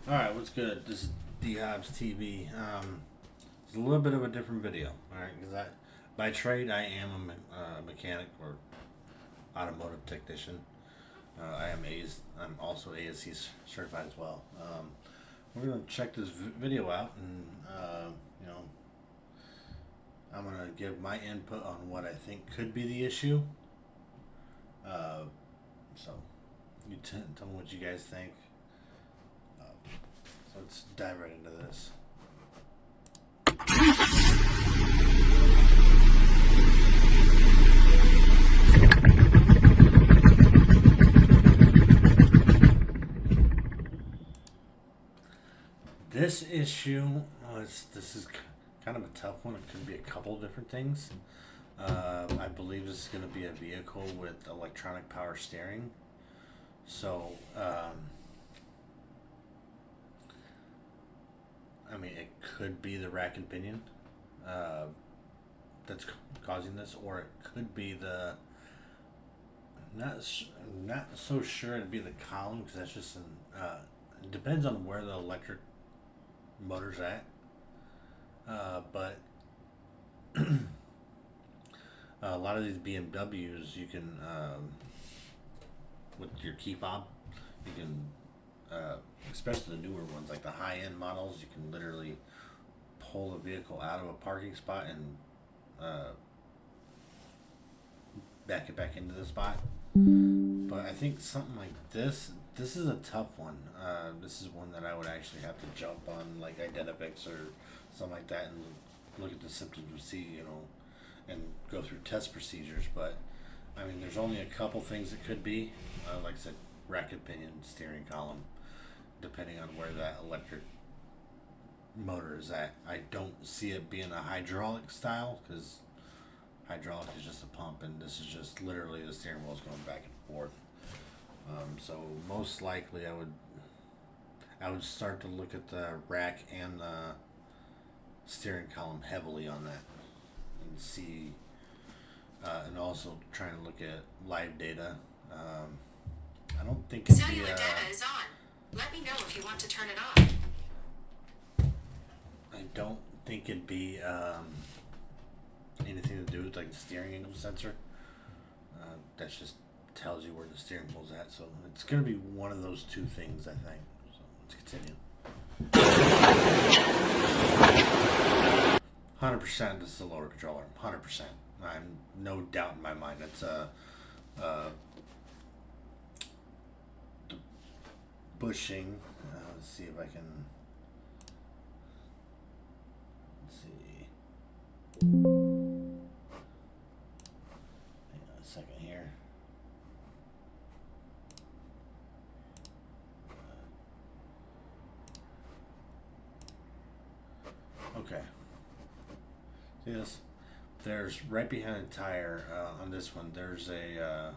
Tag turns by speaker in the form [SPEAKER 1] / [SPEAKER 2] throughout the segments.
[SPEAKER 1] All right, what's good? This is D Hobbs TV. It's a little bit of a different video. All right, because by trade, I am a mechanic or automotive technician. I'm also ASC certified as well. We're gonna check this video out, and you know, I'm gonna give my input on what I think could be the issue. Uh, so, tell me what you guys think. Uh, so let's dive right into this. This issue, this is kind of a tough one. It could be a couple different things. I believe this is going to be a vehicle with electronic power steering. So, I mean, it could be the rack and pinion uh, that's causing this, or it could be the not not so sure it'd be the column because that's just an. It depends on where the electric motor's at. But a lot of these BMWs, you can with your key fob, you can especially the newer ones, like the high end models, you can literally pull the vehicle out of a parking spot and uh, back it back into the spot. But I think something like this is a tough one. This is one that I would actually have to jump on, like Identifix or something like that, and look at the symptoms and see, and go through test procedures. But I mean, there's only a couple things it could be. Like I said, rack and pinion, steering column, depending on where that electric motor is at. I don't see it being a hydraulic style because hydraulic is just a pump, and this is just literally the steering wheel is going back and forth. So most likely, I would start to look at the rack and the steering column heavily on that, and see, and also trying to look at live data. I don't think it'd be.
[SPEAKER 2] Cellular data is on. Let me know if you want to turn it off.
[SPEAKER 1] I don't think it'd be anything to do with like the steering angle sensor. That's just tells you where the steering wheel's at. So it's gonna be one of those two things, I think. So let's continue. 100% this is a lower controller. 100%. I'm no doubt in my mind. It's uh, the bushing. Let's see if I can. Let's see. Hang on a second here. Okay. See this? There's right behind the tire on this one. There's a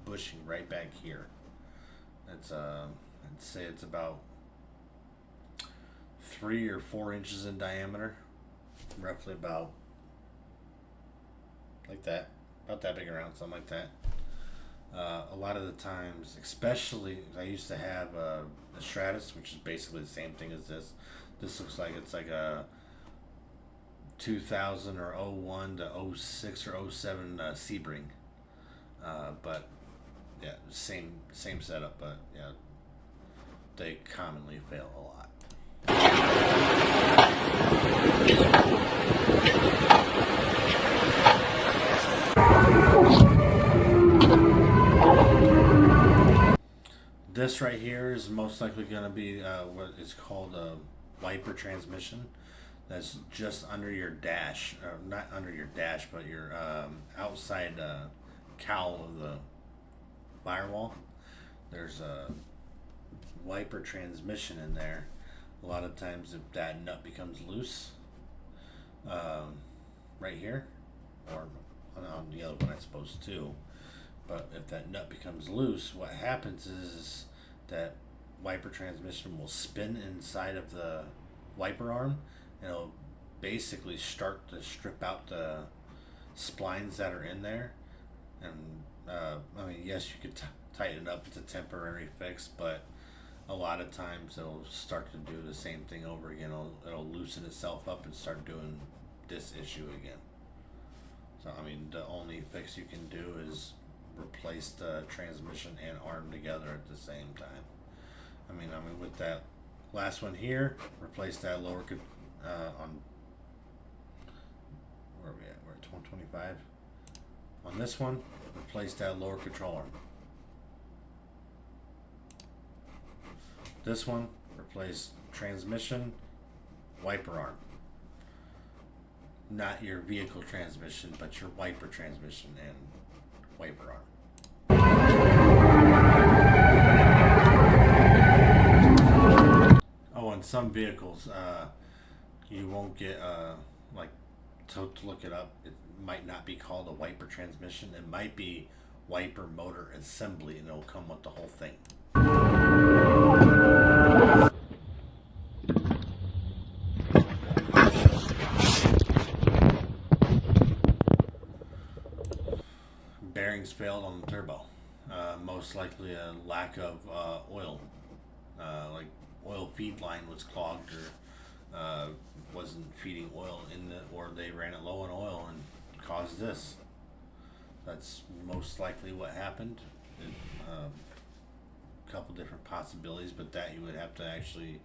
[SPEAKER 1] bushing right back here. It's I'd say it's about 3 or 4 inches in diameter, roughly about like that, about that big around, something like that. A lot of the times, especially I used to have a Stratus, which is basically the same thing as this. This looks like it's like a 2000 or '01 to '06 or '07 Sebring. But yeah, same setup, but yeah, they commonly fail a lot. This right here is most likely going to be what is called a wiper transmission. That's just under your dash, not under your dash, but your outside cowl of the firewall. There's a wiper transmission in there. A lot of times, if that nut becomes loose, um, right here, or on the other one, I suppose too. But if that nut becomes loose, what happens is that wiper transmission will spin inside of the wiper arm, and it'll basically start to strip out the splines that are in there. And I mean, yes, you could tighten it up. It's a temporary fix, but a lot of times it'll start to do the same thing over again. It'll loosen itself up and start doing this issue again. So I mean, the only fix you can do is replace the transmission and arm together at the same time. I mean with that last one here, replace that lower on where are we at? We're at 125. On this one, replace that lower control arm. This one, replace transmission, wiper arm. Not your vehicle transmission, but your wiper transmission and wiper arm. Oh, and some vehicles, you won't get, like, to look it up, it might not be called a wiper transmission. It might be wiper motor assembly, and it'll come with the whole thing. Bearings failed on the turbo. Most likely a lack of oil. Like oil feed line was clogged or wasn't feeding oil or they ran it low on oil and caused this. That's most likely what happened. A couple different possibilities, but that you would have to actually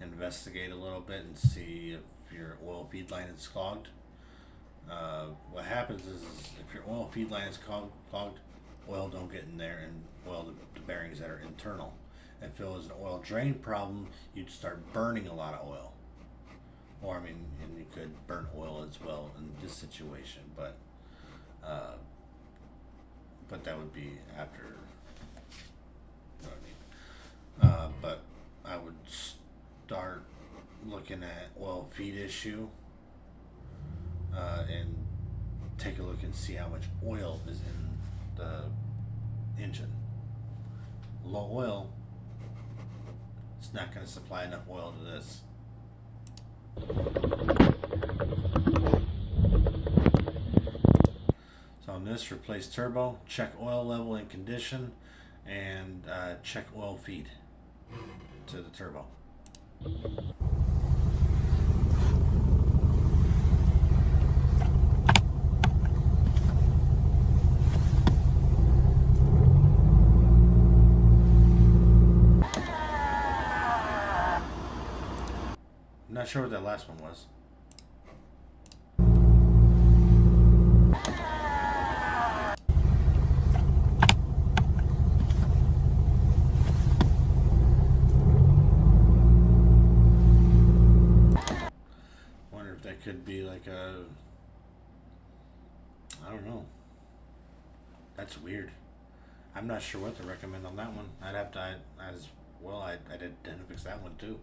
[SPEAKER 1] investigate a little bit and see if your oil feed line is clogged. What happens is if your oil feed line is clogged, oil don't get in there, and the bearings that are internal. If it was an oil drain problem, you'd start burning a lot of oil. Or and you could burn oil as well in this situation, but that would be after. You know what I mean? But I would start looking at oil feed issue. And take a look and see how much oil is in the engine. Low oil, it's not going to supply enough oil to this. So on this, replace turbo, check oil level and condition, and check oil feed to the turbo. Not sure what that last one was. Wonder if that could be like I don't know. That's weird. I'm not sure what to recommend on that one. I'd have to, I did fix that one too.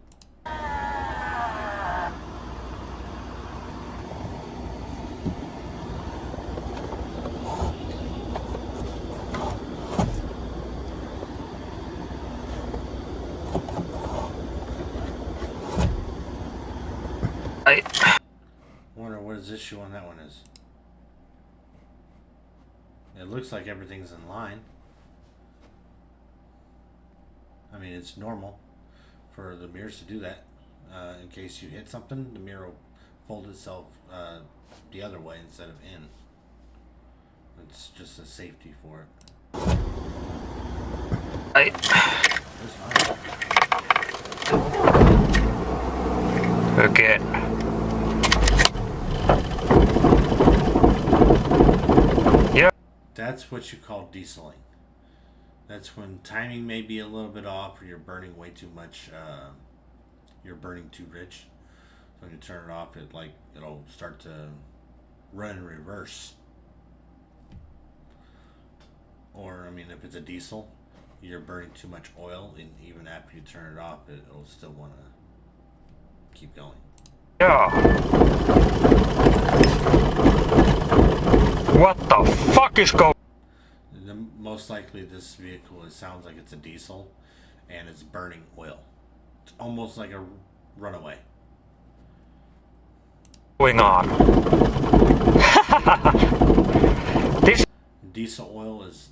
[SPEAKER 1] Wonder what his issue on that one is. It looks like everything's in line. I mean, it's normal for the mirrors to do that. In case you hit something, the mirror will fold itself the other way instead of in. It's just a safety for it.
[SPEAKER 3] Again. Yeah.
[SPEAKER 1] That's what you call dieseling. That's when timing may be a little bit off, or you're burning way too much. You're burning too rich. So when you turn it off, it'll start to run in reverse. Or if it's a diesel, you're burning too much oil, and even after you turn it off, it'll still want to keep going.
[SPEAKER 3] Yeah. What the fuck is going?
[SPEAKER 1] Most likely, this vehicle sounds like it's a diesel, and it's burning oil. It's almost like a runaway.
[SPEAKER 3] Going on? This
[SPEAKER 1] diesel oil is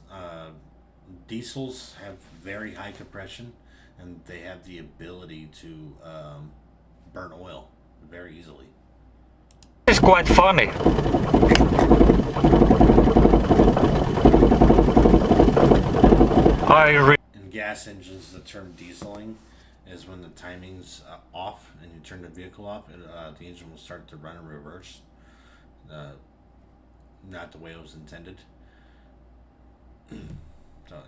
[SPEAKER 1] diesels have very high compression. and they have the ability to burn oil very easily.
[SPEAKER 3] is quite funny.
[SPEAKER 1] In gas engines, the term dieseling is when the timing's off and you turn the vehicle off, and the engine will start to run in reverse. Not the way it was intended. So,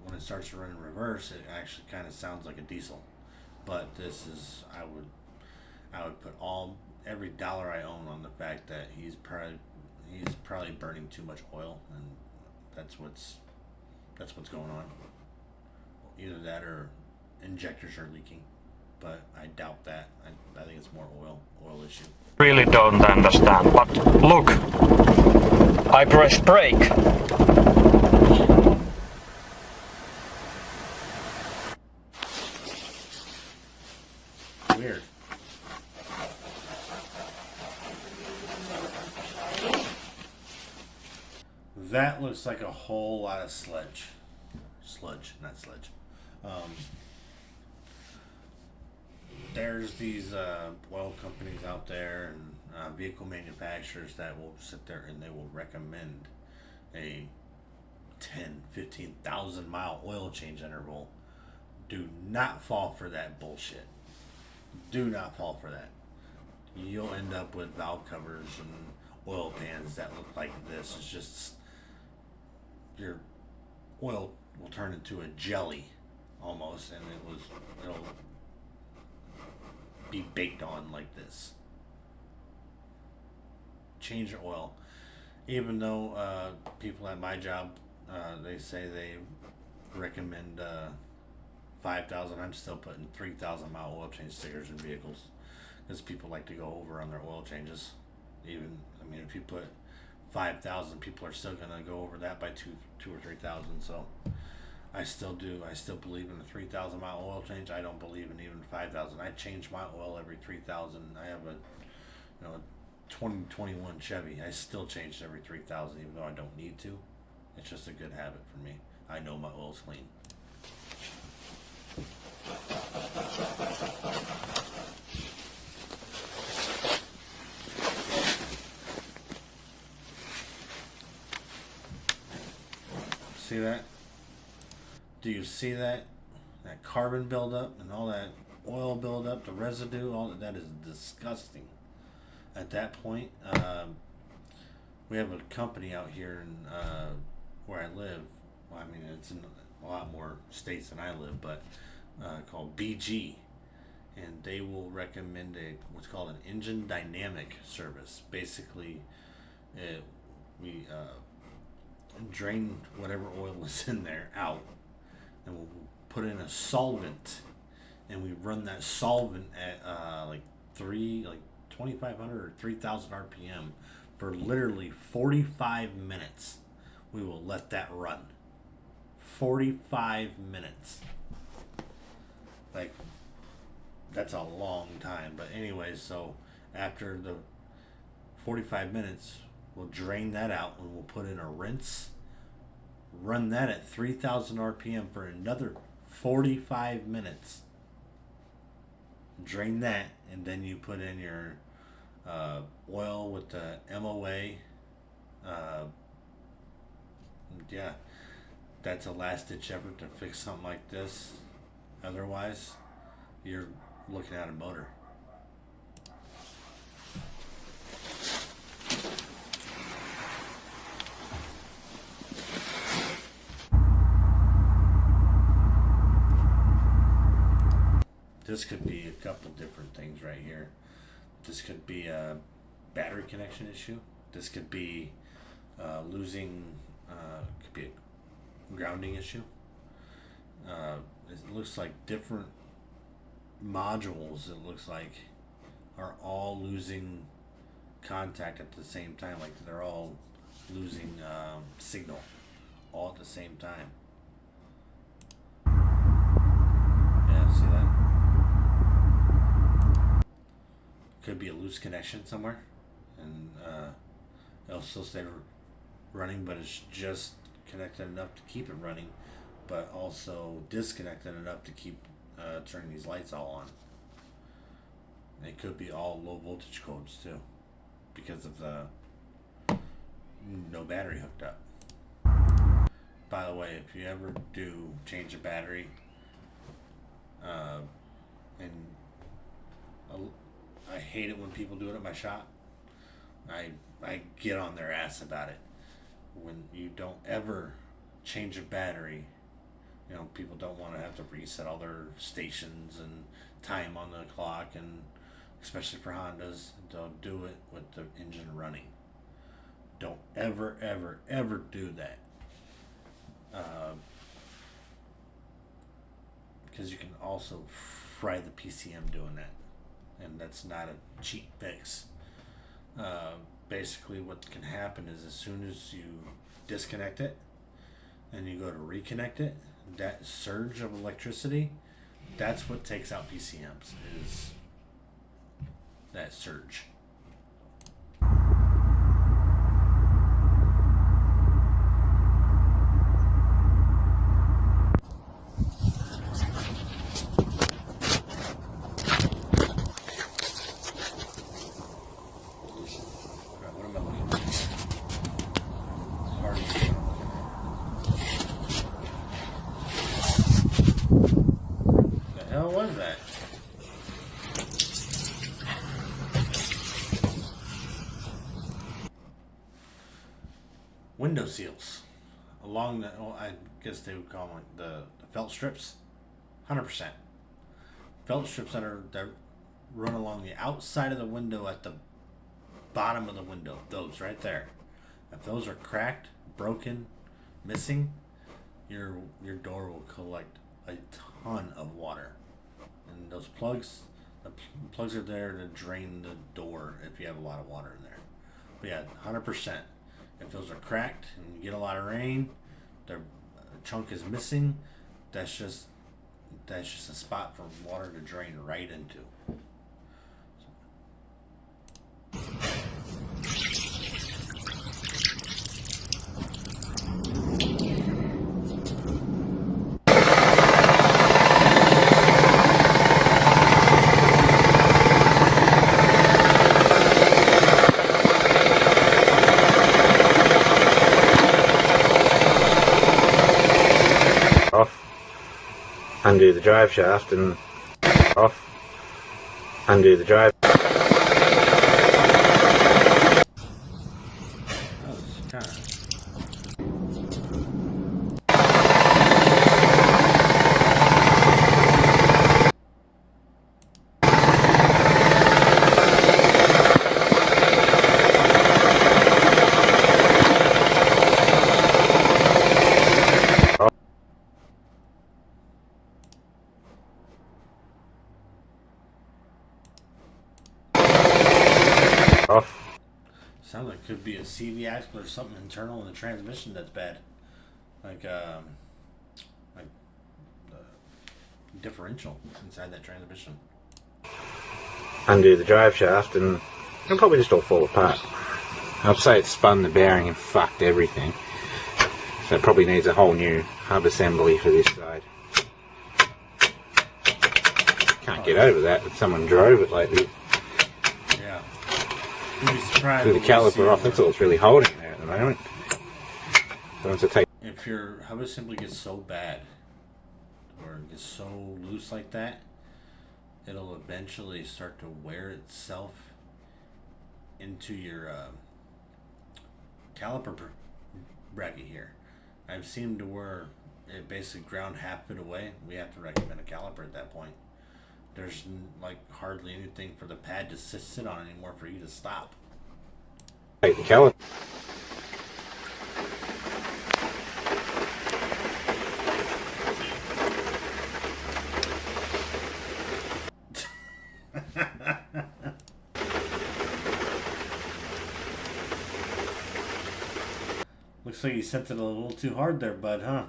[SPEAKER 1] when it starts to run in reverse, it actually kind of sounds like a diesel. But this is, I would put every dollar I own on the fact that he's probably burning too much oil, and that's what's going on. Either that or injectors are leaking, but I doubt that. I think it's more oil issue.
[SPEAKER 3] Really don't understand, but look, I press brake.
[SPEAKER 1] Weird. That looks like a whole lot of sludge. Sludge, not sledge. There's these oil companies out there and vehicle manufacturers that will sit there and they will recommend a 10, 15,000 mile oil change interval. Do not fall for that bullshit. Do not fall for that. You'll end up with valve covers and oil pans that look like this. It's just your oil will turn into a jelly almost, and it'll be baked on like this. Change your oil. Even though people at my job they say they recommend 5,000, I'm still putting 3,000 mile oil change stickers in vehicles because people like to go over on their oil changes. If you put 5,000, people are still gonna go over that by two or 3,000. So I still believe in a 3,000 mile oil change. I don't believe in even 5,000. I change my oil every 3,000. I have a 2021 Chevy. I still change it every 3,000, even though I don't need to. It's just a good habit for me. I know my oil's clean. See that? Do you see that? That carbon buildup and all that oil buildup, the residue, all that is disgusting. At that point, we have a company out here in where I live. Well, it's in a lot more states than I live, but called BG, and they will recommend what's called an engine dynamic service. Basically, we drain whatever oil is in there out, and we'll put in a solvent, and we run that solvent at 2,500 or 3,000 RPM for literally 45 minutes. We will let that run. 45 minutes. Like, that's a long time. But anyways, so after the 45 minutes, we'll drain that out and we'll put in a rinse. Run that at 3,000 RPM for another 45 minutes. Drain that, and then you put in your oil with the MOA. Yeah, that's a last ditch effort to fix something like this. Otherwise, you're looking at a motor. This could be a couple different things right here. This could be a battery connection issue. This could be losing, could be a grounding issue. It looks like different modules, it looks like, are all losing contact at the same time. Like they're all losing signal all at the same time. Yeah, see that? Could be a loose connection somewhere, and it'll still stay running, but it's just connected enough to keep it running, but also disconnected enough to keep turning these lights all on. It could be all low voltage codes too, because of the no battery hooked up. By the way, if you ever do change a battery, and I hate it when people do it at my shop. I get on their ass about it. When you don't ever change a battery, you know, people don't want to have to reset all their stations and time on the clock, and especially for Hondas, they'll do it with the engine running. Don't ever, ever, ever do that. Because you can also fry the PCM doing that, and that's not a cheap fix. Basically what can happen is as soon as you disconnect it and you go to reconnect it, that surge of electricity, that's what takes out PCMs, is that surge. What am I looking at? Already see what I'm looking at. The hell was that? Window seals along the, well, I guess they would call them like the felt strips. 100% felt strips that run along the outside of the window at the bottom of the window. Those right there. If those are cracked, broken, missing, your door will collect a ton of water. And those plugs, the plugs are there to drain the door if you have a lot of water in there. But yeah, 100%. If those are cracked and you get a lot of rain, their chunk is missing, that's just a spot for water to drain right into.
[SPEAKER 4] Undo the drive shaft and off. Undo the drive.
[SPEAKER 1] That was kind of...
[SPEAKER 4] Off.
[SPEAKER 1] Sounds like it could be a CV axle or something internal in the transmission that's bad. Like the differential inside that transmission.
[SPEAKER 4] Undo the drive shaft and it'll probably just all fall apart. I'd say it's spun the bearing and fucked everything. So it probably needs a whole new hub assembly for this side. Can't get over that if someone drove it lately.
[SPEAKER 1] Yeah. You'd be surprised.
[SPEAKER 4] With the caliper off, that's all it's really holding there at the moment. So once I take...
[SPEAKER 1] If your hub assembly gets so bad or gets so loose like that, it'll eventually start to wear itself into your caliper bracket here. I've seen to where it basically ground half it away. We have to recommend a caliper at that point. There's like hardly anything for the pad to sit on anymore for you to stop.
[SPEAKER 4] Take the caliper.
[SPEAKER 1] Looks like you sent it a little too hard there, bud, huh?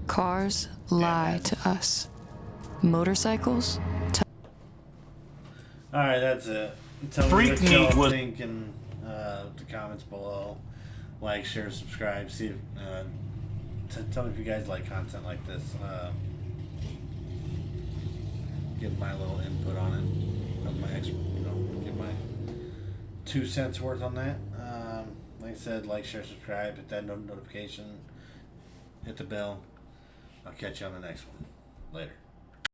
[SPEAKER 5] Cars lie to us. Motorcycles
[SPEAKER 1] All right, that's it. Tell me
[SPEAKER 3] Freak
[SPEAKER 1] what y'all
[SPEAKER 3] meat was-
[SPEAKER 1] think in the comments below. Like, share, subscribe. See if tell me if you guys like content like this. Give my little input on it. Of my give my 2 cents worth on that. Like I said, like, share, subscribe, hit that notification, hit the bell. I'll catch you on the next one. Later.